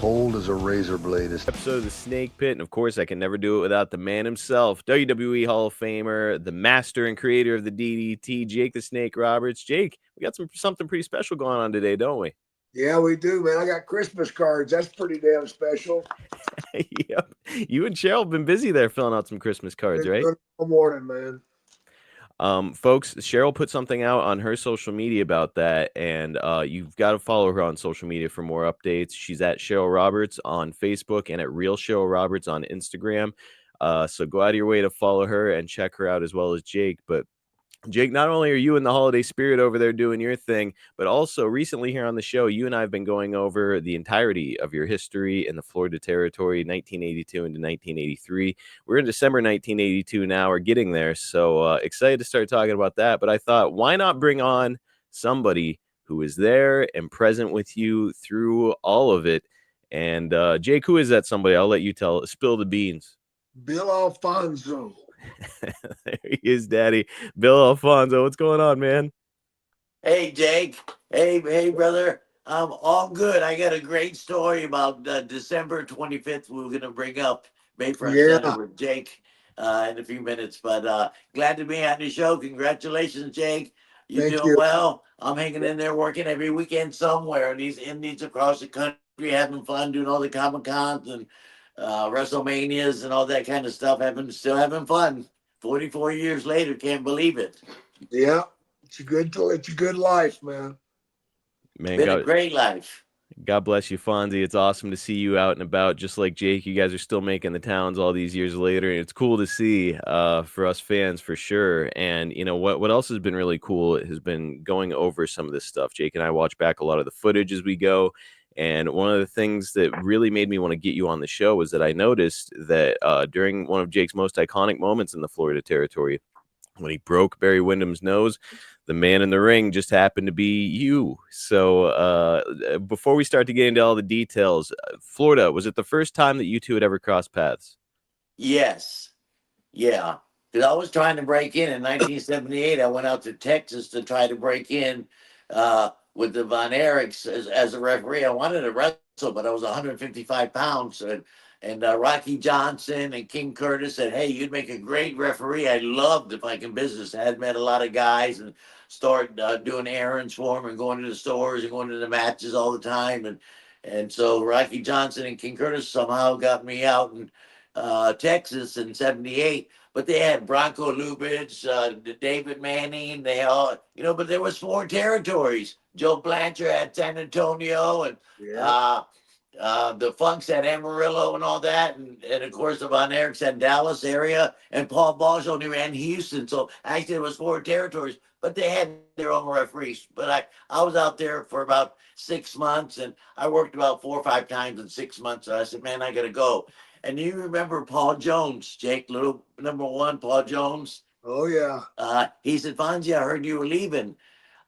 cold as a razor blade. Episode of the Snake Pit, and of course, I can never do it without the man himself, WWE Hall of Famer, the master and creator of the DDT, Jake the Snake Roberts. Jake, we got something pretty special going on today, don't we? Yeah, we do, man. I got Christmas cards. That's pretty damn special. Yep. You and Cheryl have been busy there filling out some Christmas cards, Been right? doing it all morning, man. Folks, Cheryl put something out on her social media about that, and you've got to follow her on social media for more updates. She's at Cheryl Roberts on Facebook and at Real Cheryl Roberts on Instagram. So go out of your way to follow her and check her out as well as Jake. But Jake, not only are you in the holiday spirit over there doing your thing, but also recently here on the show, you and I have been going over the entirety of your history in the Florida Territory, 1982 into 1983. We're in December 1982 now, we're getting there. So excited to start talking about that. But I thought, why not bring on somebody who was there and present with you through all of it? And Jake, who is that somebody? I'll let you spill the beans. Bill Alfonso. There he is, Daddy. Bill Alfonso. What's going on, man? Hey, Jake. Hey, brother. All good. I got a great story about December 25th. We were going to bring up Bayfront Center Yeah, with Jake in a few minutes. But glad to be on the show. Congratulations, Jake. You thank doing you. well? I'm hanging in there working every weekend somewhere. And these indies across the country having fun, doing all the Comic Cons and WrestleManias and all that kind of stuff. Still having fun. 44 years later, can't believe it. Yeah, it's a good life, man. Man, Been a great life. God bless you, Fonzie. It's awesome to see you out and about, just like Jake. You guys are still making the towns all these years later, and it's cool to see for us fans for sure. And you know what else has been really cool has been going over some of this stuff. Jake and I watch back a lot of the footage as we go. And one of the things that really made me want to get you on the show was that I noticed that during one of Jake's most iconic moments in the Florida Territory, when he broke Barry Windham's nose, the man in the ring just happened to be you. So before we start to get into all the details, Florida, was it the first time that you two had ever crossed paths? Yes. Yeah. Because I was trying to break in 1978. I went out to Texas to try to break in with the Von Erichs as a referee. I wanted to wrestle, but I was 155 pounds. And Rocky Johnson and King Curtis said, "Hey, you'd make a great referee. I loved if I can business. I had met a lot of guys and started doing errands for them and going to the stores and going to the matches all the time. And so Rocky Johnson and King Curtis somehow got me out in Texas in 78. But they had Bronco Lubitsch, David Manning, they all, but there was 4 territories. Joe Blanchard had San Antonio and Yeah, the Funks at Amarillo and all that, and of course the Von Erichs at Dallas area, and Paul Bosch only ran Houston. So actually it was 4 territories, but they had their own referees. But I was out there for about 6 months, and I worked about 4 or 5 times in 6 months. So I said, man, I gotta go. And you remember Paul Jones, Jake, little number one, Paul Jones? oh yeah, He said, Fonzie, I heard you were leaving.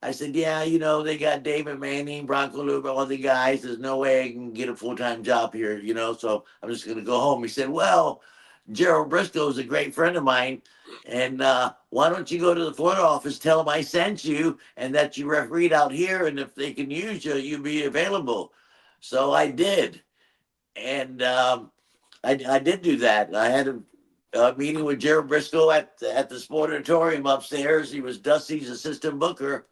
I said, yeah, they got David Manning, Bronco Luke, all the guys. There's no way I can get a full-time job here, so I'm just going to go home. He said, well, Gerald Briscoe is a great friend of mine. And why don't you go to the Florida office, tell them I sent you and that you refereed out here. And if they can use you, you'll be available. So I did. And I did do that. I had a meeting with Gerald Briscoe at the Sportatorium upstairs. He was Dusty's assistant booker.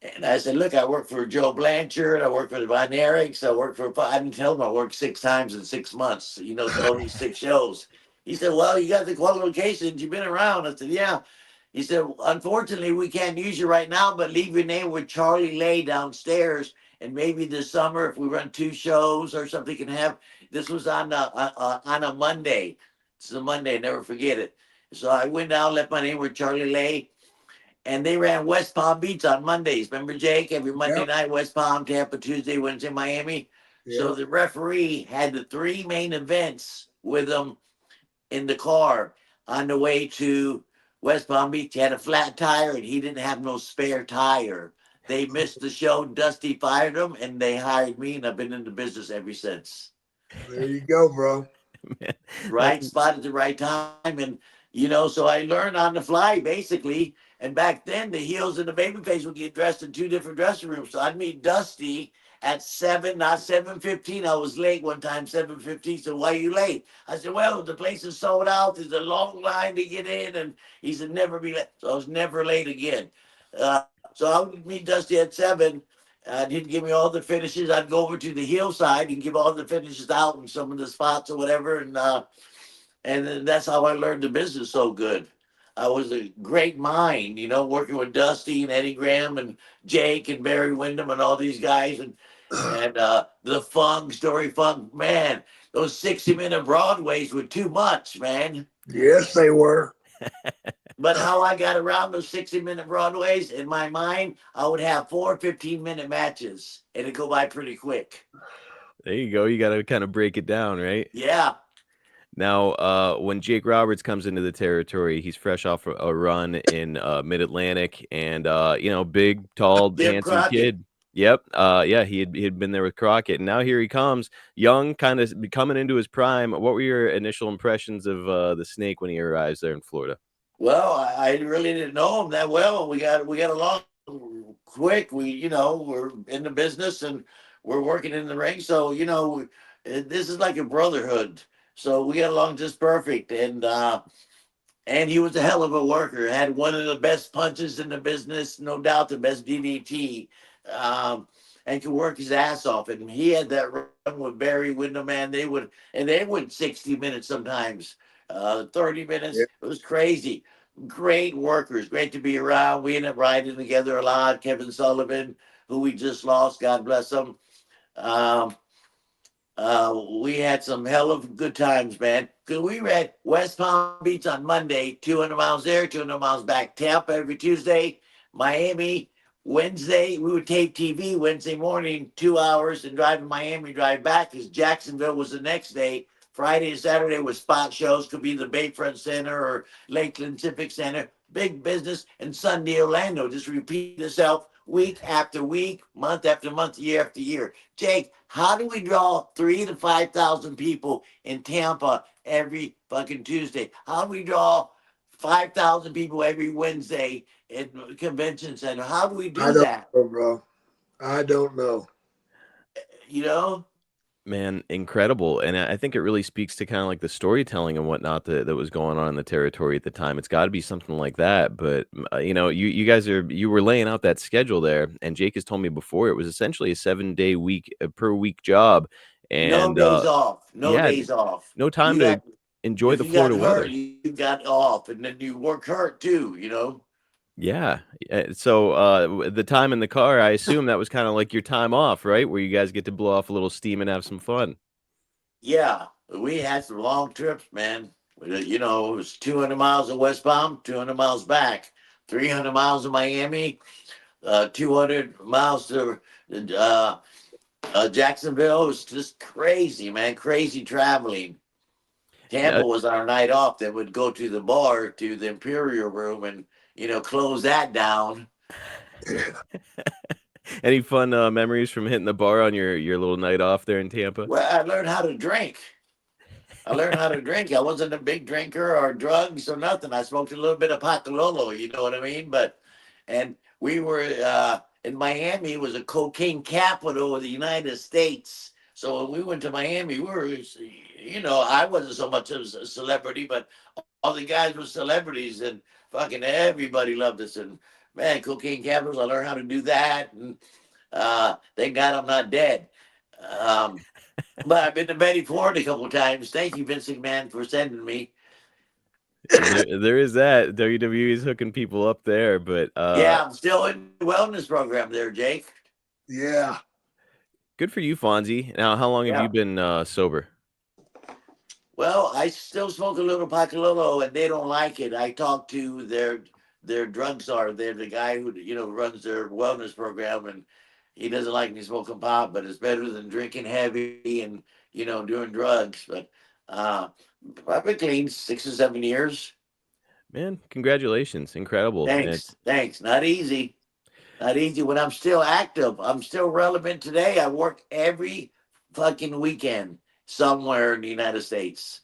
And I said, look, I work for Joe Blanchard. I work for the Von Erichs. I didn't tell him I worked 6 times in 6 months, so only 6 shows. He said, well, you got the qualifications. You've been around. I said, yeah. He said, unfortunately, we can't use you right now, but leave your name with Charlie Lay downstairs. And maybe this summer, if we run 2 shows or something, can have. This was on a Monday. This is a Monday. Never forget it. So I went down, left my name with Charlie Lay. And they ran West Palm Beach on Mondays. Remember, Jake? Every Monday yep, night, West Palm, Tampa, Tuesday, Wednesday, Miami. So yep. the referee had the 3 main events with him in the car on the way to West Palm Beach. He had a flat tire, and he didn't have no spare tire. They missed the show. Dusty fired him, and they hired me, and I've been in the business ever since. There you go, bro. Man, Right spot at the right time. And, so I learned on the fly, basically. And back then, the heels and the babyface would get dressed in 2 different dressing rooms. So I'd meet Dusty at 7, not 7:15. I was late one time, 7:15. So why are you late? I said, well, the place is sold out. There's a long line to get in. And he said, never be late. So I was never late again. So I would meet Dusty at 7. He'd give me all the finishes. I'd go over to the hillside and give all the finishes out in some of the spots or whatever. And then that's how I learned the business so good. I was a great mind, working with Dusty and Eddie Graham and Jake and Barry Windham and all these guys and the Funk, Story Funk, man, those 60-minute Broadways were too much, man. Yes, they were. But how I got around those 60-minute Broadways, in my mind, I would have 4 15-minute matches and it'd go by pretty quick. There you go. You got to kind of break it down, right? Yeah. Now, when Jake Roberts comes into the territory, he's fresh off a run in Mid-Atlantic, and big, tall, Jim handsome Crockett. kid. Yep. Yeah, he had been there with Crockett, and now here he comes, young, kind of coming into his prime. What were your initial impressions of the Snake when he arrives there in Florida? Well, I really didn't know him that well. We got along quick. We're in the business and we're working in the ring. So this is like a brotherhood. So we got along just perfect. And he was a hell of a worker. Had one of the best punches in the business, no doubt the best DDT, and could work his ass off. And he had that run with Barry Windham, man. They went 60 minutes sometimes, 30 minutes. Yeah. It was crazy. Great workers, great to be around. We ended up riding together a lot. Kevin Sullivan, who we just lost, God bless him. Um, we had some hell of good times, man. Cause we were at West Palm Beach on Monday, 200 miles there, 200 miles back. Tampa every Tuesday, Miami Wednesday. We would tape TV Wednesday morning, 2 hours, and drive to Miami, drive back. Cause Jacksonville was the next day. Friday and Saturday was spot shows. Could be the Bayfront Center or Lakeland Civic Center. Big business. And Sunday Orlando. Just repeat itself week after week, month after month, year after year. Jake, how do we draw 3,000 to 5,000 people in Tampa every fucking Tuesday? How do we draw 5,000 people every Wednesday in the convention center? How do we I do don't that? know, bro. I don't know. You know? Man, incredible. And I think it really speaks to kind of like the storytelling and whatnot that was going on in the territory at the time. It's got to be something like that. But, you guys you were laying out that schedule there. And Jake has told me before it was essentially a 7-day week per week job. No And days off. No yeah, days off. no time You to got enjoy if the you got Florida hurt, weather. you got off, and then you work hurt too. Yeah. So the time in the car, I assume that was kind of like your time off, right? Where you guys get to blow off a little steam and have some fun. Yeah, we had some long trips, man. It was 200 miles in West Palm, 200 miles back, 300 miles in Miami, 200 miles to uh, Jacksonville. It was just crazy, man. Crazy traveling. Now, Tampa was our night off. Then we'd go to the bar, to the Imperial Room, and close that down. any fun memories from hitting the bar on your little night off there in Tampa? Well, I learned how to drink. I wasn't a big drinker or drugs or nothing. I smoked a little bit of Pacololo, you know what I mean? And we were in Miami. It was a cocaine capital of the United States. So when we went to Miami, I wasn't so much of a celebrity, but all the guys were celebrities and fucking everybody loved us. And man, cocaine capitals, I learned how to do that. And thank God I'm not dead. Um, but I've been to Betty Ford a couple of times. Thank you, Vince McMahon, for sending me. There is that. WWE is hooking people up there, but Yeah, I'm still in the wellness program there, Jake. Yeah. good for you, Fonzie. Now, how long have you Yeah. been sober? Well, I still smoke a little Pacololo, and they don't like it. I talked to their drug czar. They're the guy who runs their wellness program, and he doesn't like me smoking pot, but it's better than drinking heavy and doing drugs. But uh, I've been clean 6 or 7 years. Man, congratulations. Incredible. Thanks. Not easy. Not easy when I'm still active. I'm still relevant today. I work every fucking weekend somewhere in the United States.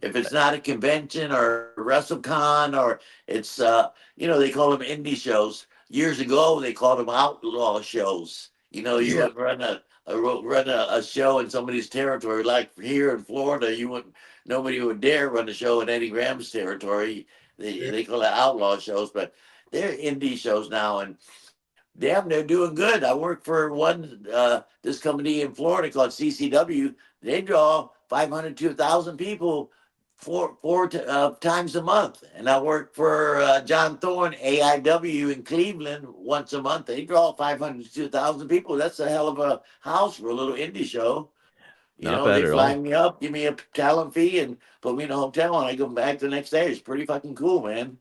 If it's not a convention or a WrestleCon or it's they call them indie shows. Years ago they called them outlaw shows. You Yeah. would run run a show in somebody's territory. Like here in Florida, nobody would dare run a show in Eddie Graham's territory. They call it outlaw shows, but they're indie shows now, and damn, they're doing good. I work for this company in Florida called CCW. They draw 500 to 1,000 people four times a month. And I work for John Thorne, AIW in Cleveland once a month. They draw 500 to 1,000 people. That's a hell of a house for a little indie show. Not They bad at fly all. me up, give me a talent fee, and put me in a hotel, and I go back the next day. It's pretty fucking cool, man.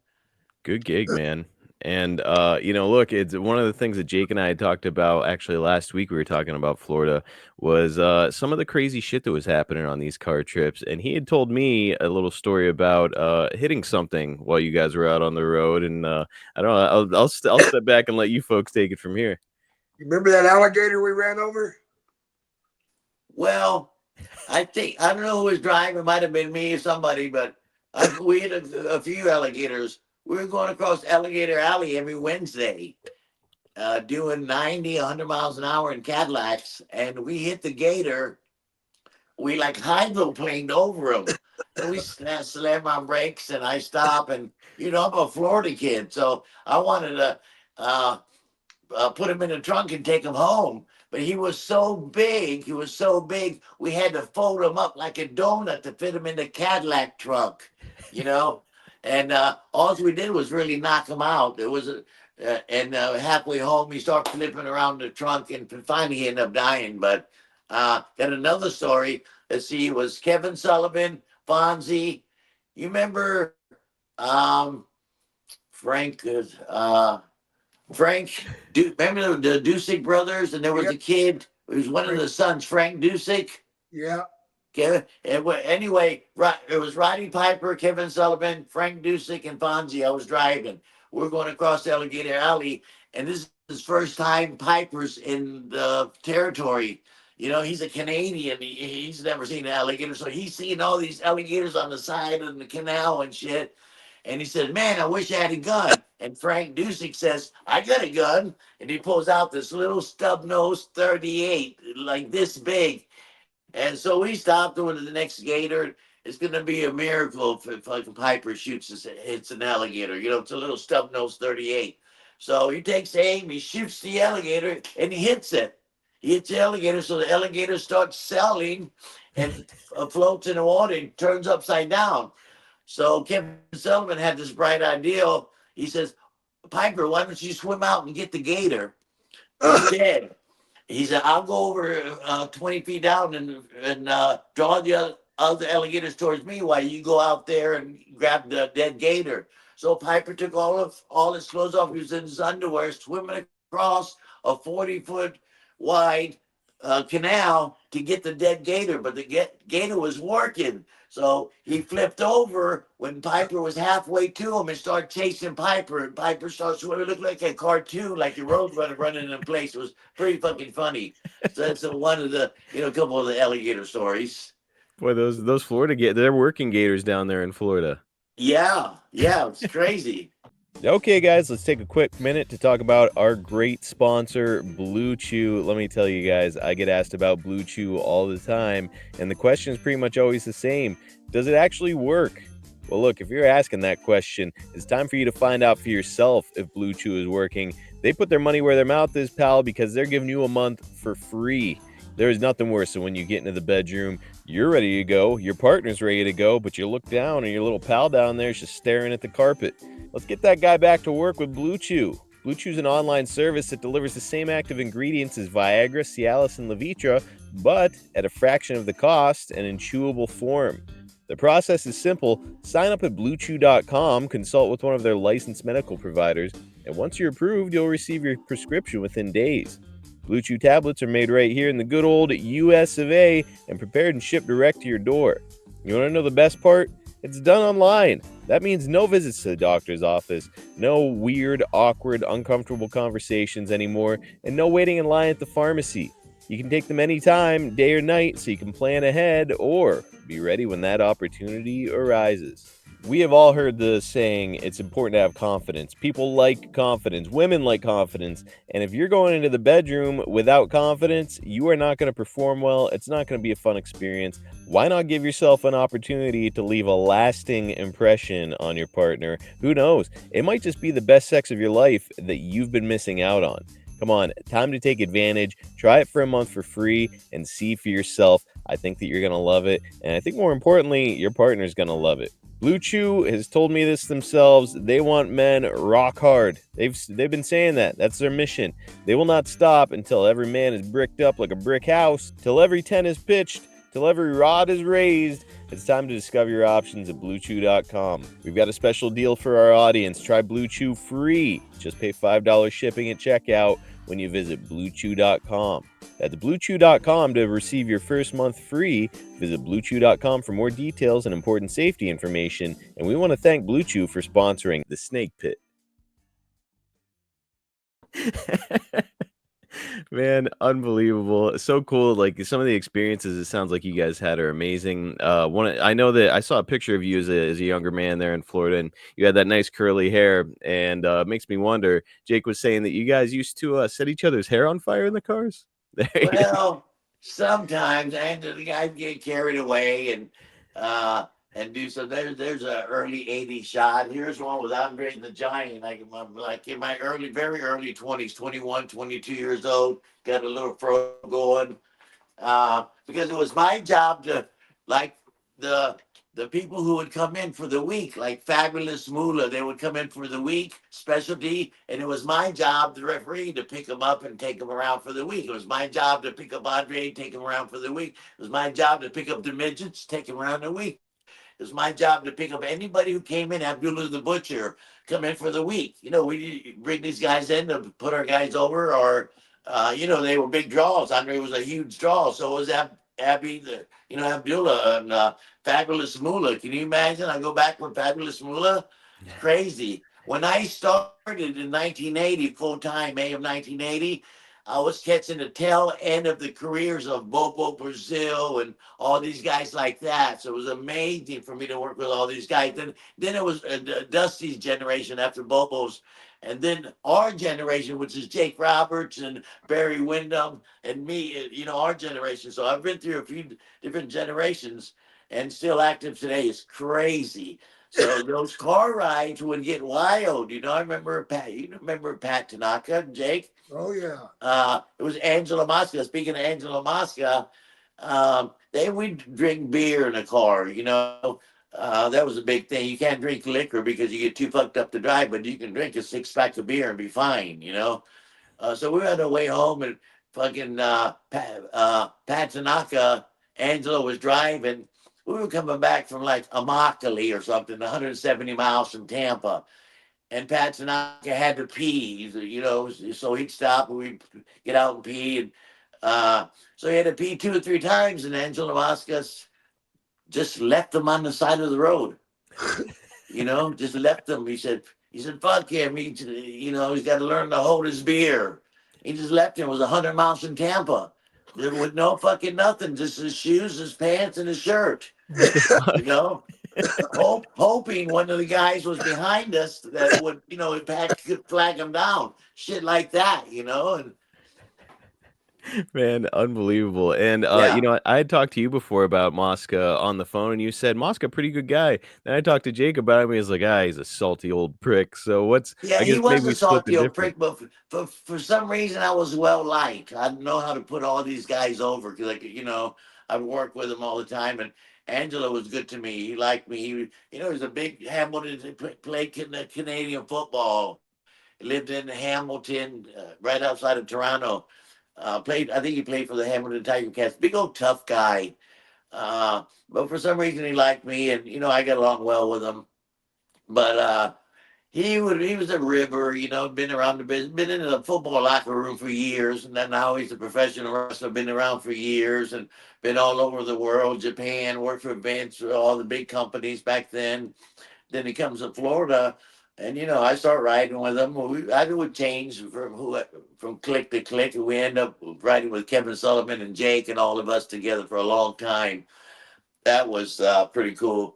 Good gig, man. And look, it's one of the things that Jake and I had talked about actually last week. We were talking about Florida was some of the crazy shit that was happening on these car trips. And he had told me a little story about hitting something while you guys were out on the road. And I don't know, I'll step back and let you folks take it from here. You remember that alligator we ran over? Well, I don't know who was driving. It might have been me or somebody, but we had a few alligators. We were going across Alligator Alley every Wednesday, doing 90, 100 miles an hour in Cadillacs, and we hit the gator. We like hydroplaned over him, and we slam on brakes, and I stop, and I'm a Florida kid, so I wanted to uh, put him in the trunk and take him home. But he was so big. He was so big. We had to fold him up like a donut to fit him in the Cadillac trunk, you know. And all we did was really knock him out. It was, and halfway home, he started flipping around the trunk, and finally he ended up dying. But then another story. Let's see, it was Kevin Sullivan, Fonzie. You remember Frank? Frank, remember the Dusick brothers? And there was Yeah. a kid. It was one of the sons, Frank Dusick. Yeah. Anyway, it was Roddy Piper, Kevin Sullivan, Frank Dusick, and Fonzie. I was driving. We're going across Alligator Alley, and this is his first time Piper's in the territory. He's a Canadian. He's never seen an alligator, so he's seeing all these alligators on the side of the canal and shit. And he said, "Man, I wish I had a gun." And Frank Dusick says, "I got a gun." And he pulls out this little stub nose 38, like this big. And so we stopped him with the next gator. It's going to be a miracle if fucking Piper shoots us. It's an alligator. It's a little stub nose 38. So he takes aim, he shoots the alligator, and he hits it. He hits the alligator, so the alligator starts selling and floats in the water and turns upside down. So Kevin Sullivan had this bright idea. He says, "Piper, why don't you swim out and get the gator?" He's dead. He said, "I'll go over 20 feet down and draw the other alligators towards me while you go out there and grab the dead gator." So Piper took all his clothes off. He was in his underwear, swimming across a 40-foot wide canal to get the dead gator, but the gator was working. So he flipped over when Piper was halfway to him and started chasing Piper. And Piper started swimming. It looked like a cartoon, like a roadrunner running in place. It was pretty fucking funny. So that's one of the, a couple of the alligator stories. Boy, those Florida they're working gators down there in Florida. Yeah, it's crazy. Okay, guys, let's take a quick minute to talk about our great sponsor, BlueChew. Let me tell you guys, I get asked about BlueChew all the time, and the question is pretty much always the same. Does it actually work? Well, look, if you're asking that question, it's time for you to find out for yourself if BlueChew is working. They put their money where their mouth is, pal, because they're giving you a month for free. There is nothing worse than when you get into the bedroom, you're ready to go, your partner's ready to go, but you look down and your little pal down there is just staring at the carpet. Let's get that guy back to work with BlueChew. BlueChew is an online service that delivers the same active ingredients as Viagra, Cialis, and Levitra, but at a fraction of the cost and in chewable form. The process is simple. Sign up at BlueChew.com, consult with one of their licensed medical providers, and once you're approved, you'll receive your prescription within days. BlueChew tablets are made right here in the good old US of A and prepared and shipped direct to your door. You want to know the best part? It's done online. That means no visits to the doctor's office, no weird, awkward, uncomfortable conversations anymore, and no waiting in line at the pharmacy. You can take them anytime, day or night, so you can plan ahead or be ready when that opportunity arises. We have all heard the saying, it's important to have confidence. People like confidence. Women like confidence. And if you're going into the bedroom without confidence, you are not going to perform well. It's not going to be a fun experience. Why not give yourself an opportunity to leave a lasting impression on your partner? Who knows? It might just be the best sex of your life that you've been missing out on. Come on, time to take advantage. Try it for a month for free and see for yourself. I think that you're going to love it. And I think more importantly, your partner's going to love it. BlueChew has told me this themselves. They want men rock hard. They've been saying that. That's their mission. They will not stop until every man is bricked up like a brick house, till every tent is pitched, till every rod is raised. It's time to discover your options at BlueChew.com. We've got a special deal for our audience. Try BlueChew free. Just pay $5 shipping at checkout when you visit BlueChew.com. That's BlueChew.com to receive your first month free. Visit BlueChew.com for more details and important safety information. And we want to thank BlueChew for sponsoring the Snake Pit. Man, unbelievable. So cool. Like some of the experiences it sounds like you guys had are amazing. I know that I saw a picture of you as a younger man there in Florida, and you had that nice curly hair, and it makes me wonder. Jake was saying that you guys used to set each other's hair on fire in the cars. Well, sometimes, and the guys get carried away and do so. There's a early '80s shot. Here's one with Andre the Giant. Like in my very early 20s, 21, 22 years old. Got a little fro going. Because it was my job to like the the people who would come in for the week, like Fabulous Moolah, they would come in for the week specialty, and it was my job, the referee, to pick them up and take them around for the week. It was my job to pick up Andre, take him around for the week. It was my job to pick up the midgets, take them around the week. It was my job to pick up anybody who came in. Abdullah the Butcher come in for the week. We bring these guys in to put our guys over, or they were big draws. Andre was a huge draw, so was Abby, Abdullah and Fabulous Moolah. Can you imagine? I go back with Fabulous Moolah. It's crazy. When I started in 1980, full time, May of 1980, I was catching the tail end of the careers of Bobo Brazil and all these guys like that. So it was amazing for me to work with all these guys. Then it was Dusty's generation after Bobo's. And then our generation, which is Jake Roberts and Barry Windham and me, our generation. So I've been through a few different generations and still active today. It's crazy. So those car rides would get wild. I remember Pat. You remember Pat Tanaka, Jake? Oh yeah. It was Angela Mosca. Speaking of Angela Mosca, they would drink beer in a car. That was a big thing. You can't drink liquor because you get too fucked up to drive, but you can drink a 6-pack of beer and be fine. So we were on our way home, and fucking Pat Tanaka, Angela was driving. We were coming back from like Immokalee or something, 170 miles from Tampa. And Pat Tanaka had to pee, so he'd stop and we'd get out and pee. And so he had to pee 2 or 3 times, and Angela Vasquez just left him on the side of the road. Just left him. He said, fuck him. He's got to learn to hold his beer. He just left him. It was 100 miles from Tampa. With no fucking nothing, just his shoes, his pants, and his shirt. What the fuck? Hoping one of the guys was behind us that would, could flag him down. Shit like that. And Man, unbelievable. And yeah. I had talked to you before about Mosca on the phone, and you said Mosca pretty good guy. Then I talked to Jake about him. He was like, he's a salty old prick. So Yeah, I he guess maybe was a we split the salty old difference. prick, but for some reason I was well liked. I know how to put all these guys over because, I work with them all the time. And Angelo was good to me. He liked me. He was a big Hamilton. He played Canadian football. He lived in Hamilton, right outside of Toronto. I think he played for the Hamilton Tiger Cats. Big old tough guy. But for some reason he liked me, and I got along well with him. But he was a river, been around the business, been in the football locker room for years, and then now he's a professional wrestler, been around for years and been all over the world, Japan, worked for Vince, all the big companies back then. Then he comes to Florida, and I start riding with him. I would change from click to click, and we end up riding with Kevin Sullivan and Jake and all of us together for a long time. That was pretty cool.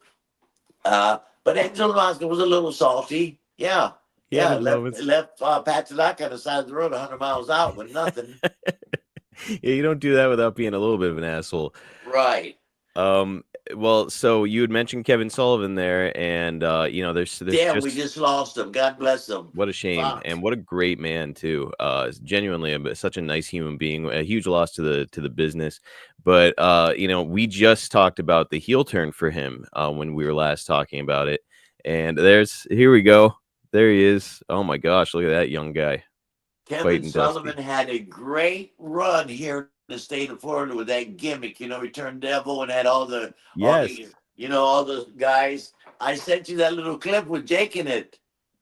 But Angel Mosca was a little salty. Yeah. He had Yeah. his moments. Left Patchadaka on the side of the road 100 miles out with nothing. Yeah, you don't do that without being a little bit of an asshole. Right. Um, well, so you had mentioned Kevin Sullivan there, and there's Damn, we just just lost him. God bless him. what a shame, Fuck. and what a great man too. Genuinely, such a nice human being. A huge loss to the business, but we just talked about the heel turn for him when we were last talking about it, and here we go. There he is. Oh my gosh, look at that young guy Kevin fighting Dusty. Sullivan had a great run here in the state of Florida with that gimmick. He turned devil and had Yes. all the guys. I sent you that little clip with Jake in it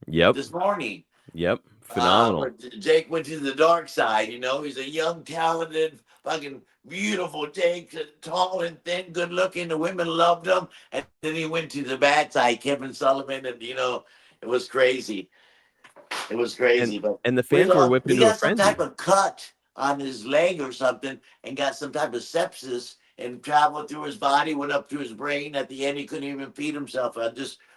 Yep. this morning. Yep. Phenomenal. Where Jake went to the dark side. He's a young, talented, fucking beautiful Jake, tall and thin, good looking. The women loved him. And then he went to the bad side, Kevin Sullivan, and it was crazy. It was And crazy, but and the we fans were lost. whipped He into a got some frenzy. type of cut on his leg or something, and got some type of sepsis, and traveled through his body, went up to his brain. At the end, he couldn't even feed himself.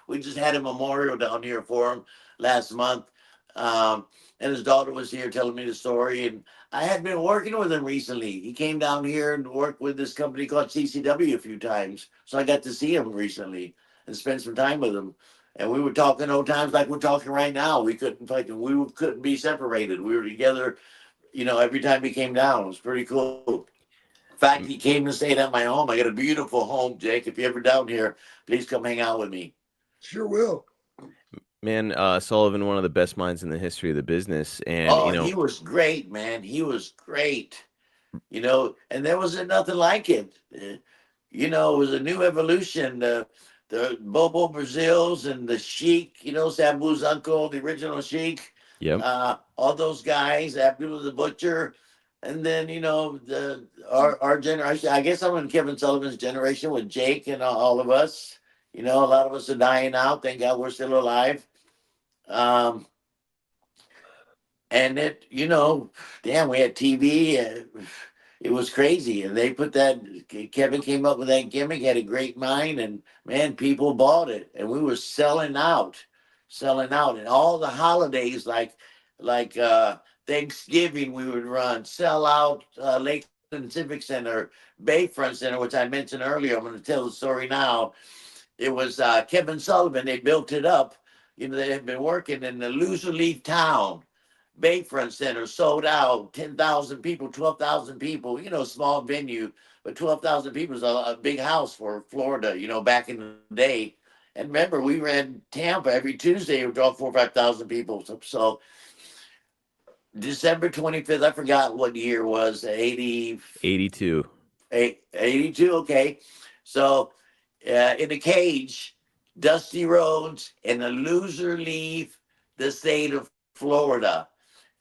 We just had a memorial down here for him last month, and his daughter was here telling me the story. And I had been working with him recently. He came down here and worked with this company called CCW a few times, so I got to see him recently and spend some time with him. And we were talking old times like we're talking right now. We couldn't be separated. We were together, every time he came down. It was pretty cool. In fact, he came and stayed at my home. I got a beautiful home, Jake. If you're ever down here, please come hang out with me. Sure will. Man, Sullivan, one of the best minds in the history of the business, and Oh, he was great, man. He was great. And there wasn't nothing like it. It was a new evolution. The Bobo Brazils and the Sheik, Sabu's uncle, the original Sheik, yep, all those guys, Abdullah the Butcher, and then our generation. I guess I'm in Kevin Sullivan's generation with Jake and all of us. A lot of us are dying out. Thank God we're still alive. Um, and damn, we had TV. It was crazy, and they put that. Kevin came up with that gimmick, had a great mind, and man, people bought it, and we were selling out, and all the holidays like Thanksgiving, we would run sell out Lakeland Civic Center, Bayfront Center, which I mentioned earlier. I'm going to tell the story now. It was Kevin Sullivan. They built it up. They had been working in the loser leaf town. Bayfront Center sold out, 10,000 people, 12,000 people, small venue, but 12,000 people is a big house for Florida, back in the day. And remember, we ran Tampa every Tuesday, we draw 4 or 5,000 people. So December 25th, I forgot what year it was, 82. 82, okay. So in the cage, Dusty Rhodes and the loser leave the state of Florida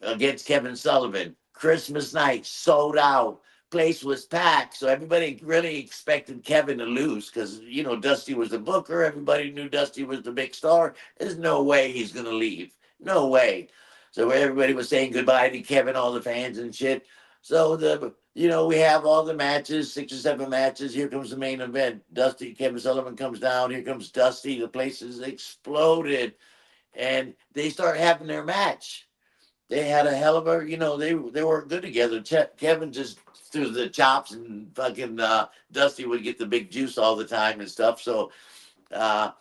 against Kevin Sullivan. Christmas night sold out. Place was packed, so everybody really expected Kevin to lose because Dusty was the booker. Everybody knew Dusty was the big star. There's no way he's gonna leave. No way. So everybody was saying goodbye to Kevin, all the fans and shit. So we have all the matches, 6 or 7 matches. Here comes the main event. Kevin Sullivan comes down. Here comes Dusty. The place is exploded, and they start having their match. They had a hell of they were good together. Kevin just threw the chops, and fucking Dusty would get the big juice all the time and stuff. So, uh,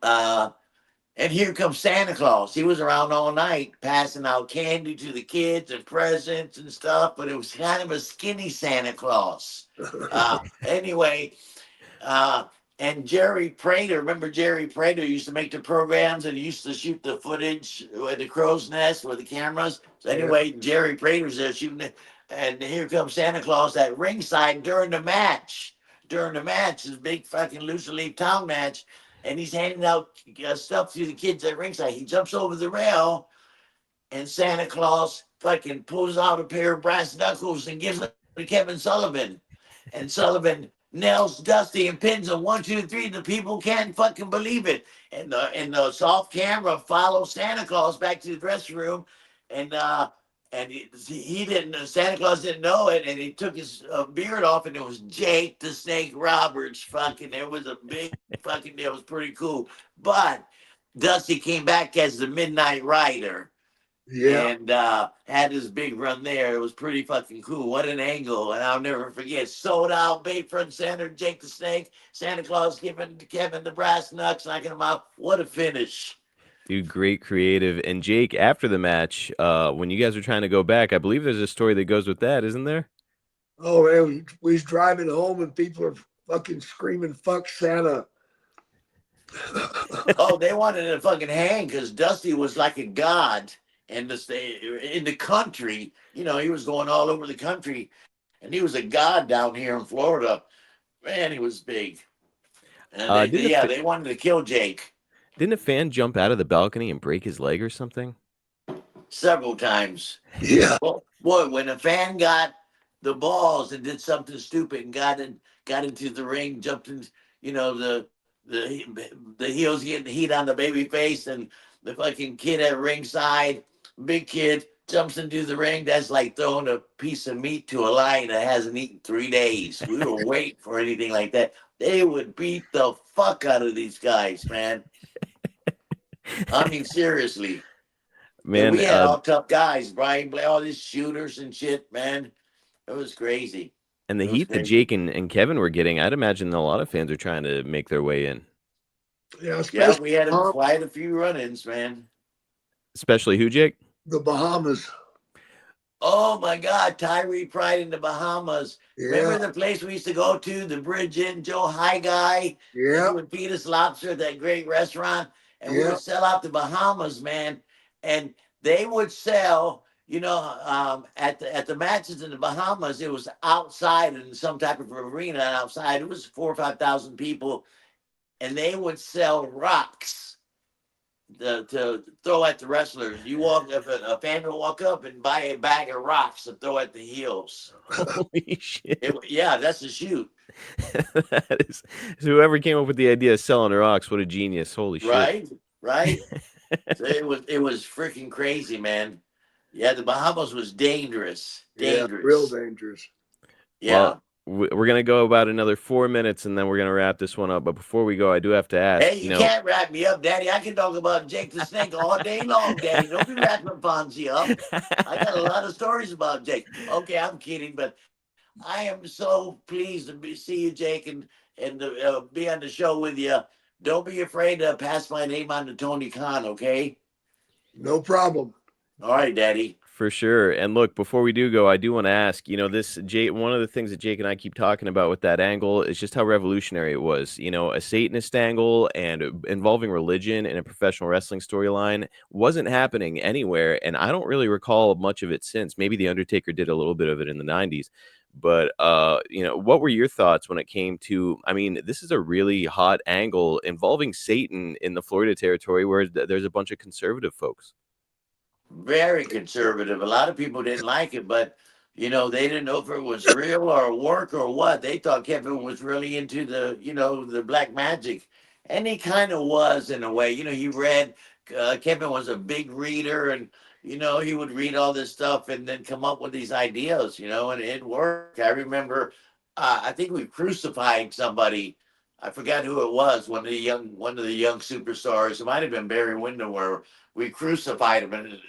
uh, and here comes Santa Claus. He was around all night passing out candy to the kids and presents and stuff, but it was kind of a skinny Santa Claus. Anyway, uh, and Jerry Prater, remember Jerry Prater used to make the programs and he used to shoot the footage at the crow's nest with the cameras. So Yeah. anyway, Jerry Prater's there shooting it. And here comes Santa Claus at ringside during the match. During the match, this big fucking loose leaf town match. And he's handing out stuff to the kids at ringside. He jumps over the rail, and Santa Claus fucking pulls out a pair of brass knuckles and gives them to Kevin Sullivan. And Sullivan nails Dusty and pins him 1, 2, 3. The people can't fucking believe it. And the soft camera follows Santa Claus back to the dressing room, and and he didn't. Santa Claus didn't know it, and he took his beard off, and it was Jake the Snake Roberts. Fucking, it was a big fucking deal. It was pretty cool. But Dusty came back as the Midnight Rider Yeah. and had his big run there. It was pretty fucking cool. What an angle! And I'll never forget. Sold out, Bay front center, Jake the Snake, Santa Claus giving Kevin the brass knucks, knocking him out. What a finish! Dude, great creative. And Jake, after the match, when you guys were trying to go back, I believe there's a story that goes with that, isn't there? Oh man, we was driving home and people are fucking screaming "fuck Santa." Oh, they wanted to fucking hang because Dusty was like a god in the country. You know, he was going all over the country, and he was a god down here in Florida. Man, he was big. And Didn't they wanted to kill Jake didn't a fan jump out of the balcony and break his leg or something? several times. Yeah. Well, boy, when a fan got the balls and did something stupid and got into the ring, jumped in, you know, the heels getting the heat on the baby face, and the fucking kid at ringside, big kid, jumps into the ring. That's like throwing a piece of meat to a lion that hasn't eaten 3 days. We were waiting for anything like that. They would beat the fuck out of these guys, man. I mean, seriously. And Man, we had all tough guys, Brian Blair, all these shooters and shit, man. It was crazy. and the It was heat that crazy. Jake and Kevin were getting, I'd imagine a lot of fans are trying to make their way in. Yeah, Yeah, especially we had quite a few run-ins, man. Especially who, Jake? the Bahamas. Oh my God, Tyree Pride in the Bahamas. Yeah, Remember the place we used to go to, the Bridge Inn, Joe High Guy, and he yeah, would feed us lobster at that great restaurant, and we yeah. would sell out the Bahamas, man. And they would sell, at the matches in the Bahamas, it was outside in some type of arena outside. It was 4 or 5 thousand people, and they would sell rocks to throw at the wrestlers. You walk if a fan will walk up and buy a bag of rocks to throw at the heels. Holy shit. Yeah, that's a shoot, That is whoever came up with the idea of selling rocks, what a genius. Holy shit. right? Right. So it was freaking crazy, man. Yeah, the Bahamas was dangerous, Yeah, real dangerous. dangerous. Well, Yeah. we're gonna go about another 4 minutes and then we're gonna wrap this one up. But before we go, I do have to ask, Hey, you can't wrap me up, Daddy. I can talk about Jake the Snake all day long, Daddy. Don't be wrapping Fonzie up. I got a lot of stories about Jake. Okay, I'm kidding, but I am so pleased to see you, Jake, and be on the show with you. Don't be afraid to pass my name on to Tony Khan, okay? No problem. All right, Daddy. For sure. And look, before we do go, I do want to ask, this Jake, one of the things that Jake and I keep talking about with that angle is just how revolutionary it was. A Satanist angle and involving religion in a professional wrestling storyline wasn't happening anywhere. And I don't really recall much of it since. Maybe The Undertaker did a little bit of it in the 90s. But what were your thoughts when it came to, I mean, this is a really hot angle involving Satan in the Florida territory where there's a bunch of conservative folks. Very conservative. A lot of people didn't like it, but they didn't know if it was real or work or what. They thought Kevin was really into the black magic, and he kind of was in a way. He read. Kevin was a big reader, and he would read all this stuff and then come up with these ideas. And it worked. I remember. I think we crucified somebody. I forgot who it was. One of the young superstars. It might have been Barry Windham, where we crucified him and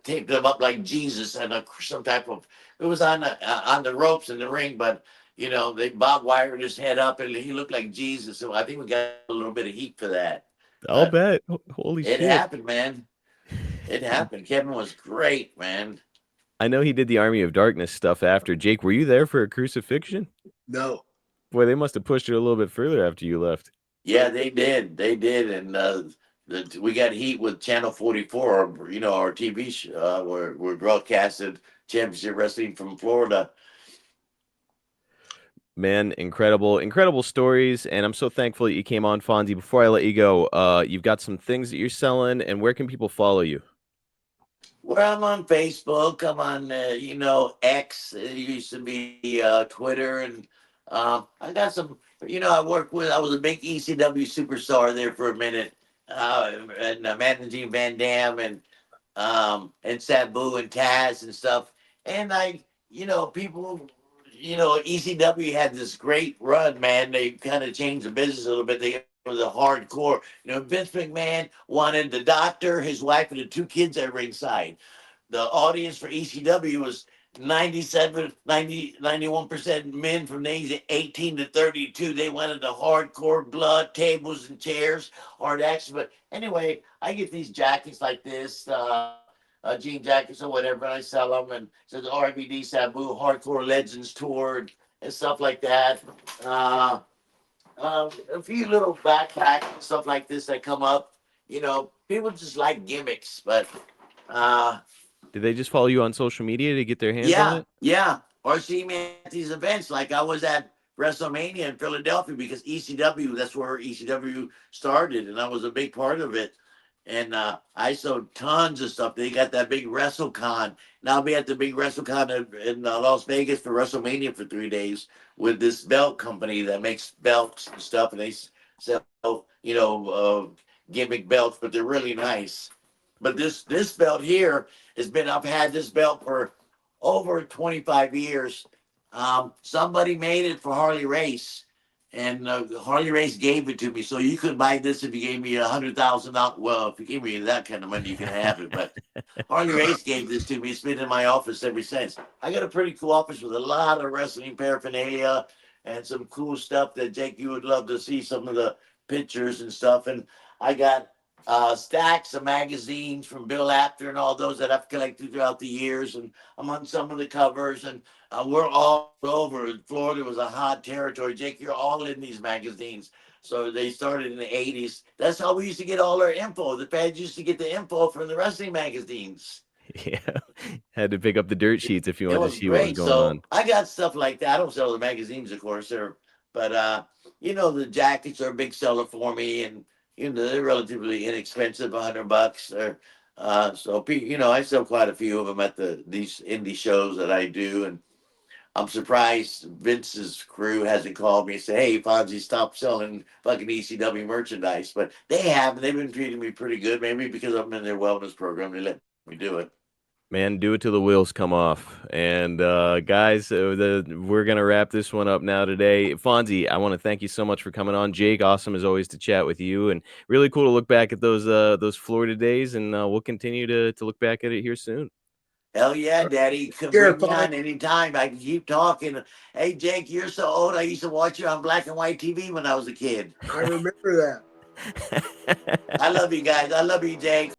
taped him up like Jesus and some type of. It was on the ropes in the ring, but they bob wired his head up and he looked like Jesus. So I think we got a little bit of heat for that. I'll But bet. Holy it shit. happened, man. It happened. Kevin was great, man. I know he did the Army of Darkness stuff after. Jake, were you there for a crucifixion? No. Boy, they must have pushed it a little bit further after you left. Yeah, they did. They did, and we got heat with Channel 44. Our TV where we broadcasted championship wrestling from Florida. Man, incredible, incredible stories, and I'm so thankful that you came on, Fonzie. Before I let you go, you've got some things that you're selling, and where can people follow you? Well, I'm on Facebook. I'm on, X. It used to be Twitter, and I got some. I was a big ECW superstar there for a minute, and managing Van Dam, and and Sabu and Taz and stuff. And people, ECW had this great run, man. They kind of changed the business a little bit. They got with the hardcore. Vince McMahon wanted the doctor, his wife, and the two kids at ringside. The audience for ECW was 91% men from the age of 18 to 32. They wanted the hardcore blood, tables and chairs, hard action. But anyway, I get these jackets like this, jean jackets or whatever, and I sell them. And it says RVD Sabu Hardcore Legends Tour and stuff like that. Uh, a few little backpacks and stuff like this that come up. People just like gimmicks, but uh, Did they just follow you on social media to get their hands on yeah, it? yeah. Or see me at these events. Like I was at WrestleMania in Philadelphia because ECW, that's where ECW started, and I was a big part of it. And I sold tons of stuff. They got that big WrestleCon. And I'll be at the big WrestleCon in Las Vegas for WrestleMania for 3 days with this belt company that makes belts and stuff. And they sell, gimmick belts, but they're really nice. But this belt here I've had this belt for over 25 years. Somebody made it for Harley Race, and Harley Race gave it to me. So you could buy this if you gave me $100,000. Well, if you give me that kind of money, you can have it. But Harley Race gave this to me. It's been in my office ever since. I got a pretty cool office with a lot of wrestling paraphernalia and some cool stuff that Jake, you would love to see some of the pictures and stuff. And I got stacks of magazines from Bill Apter and all those that I've collected throughout the years. And I'm on some of the covers. And we're all over. Florida was a hot territory. Jake, you're all in these magazines. So they started in the 80s. That's how we used to get all our info. The fans used to get the info from the wrestling magazines. Yeah, had to pick up the dirt sheets if you It wanted to was see what was great. going So on. I got stuff like that. I don't sell the magazines, of course, but the jackets are a big seller for me, and they're relatively inexpensive, $100. Or I sell quite a few of them at these indie shows that I do, and I'm surprised Vince's crew hasn't called me and said, "Hey, Fonzie, stop selling fucking ECW merchandise." But they have, and they've been treating me pretty good. Maybe because I'm in their wellness program, they let me do it. Man, do it till the wheels come off. And guys, we're gonna wrap this one up now today. Fonzie, I want to thank you so much for coming on. Jake, awesome as always to chat with you, and really cool to look back at those Florida days. And we'll continue to look back at it here soon. Hell yeah, Daddy. You can Here, bring me fine. on anytime. I can keep talking. Hey, Jake, you're so old. I used to watch you on black and white TV when I was a kid. I remember that. I love you guys. I love you, Jake.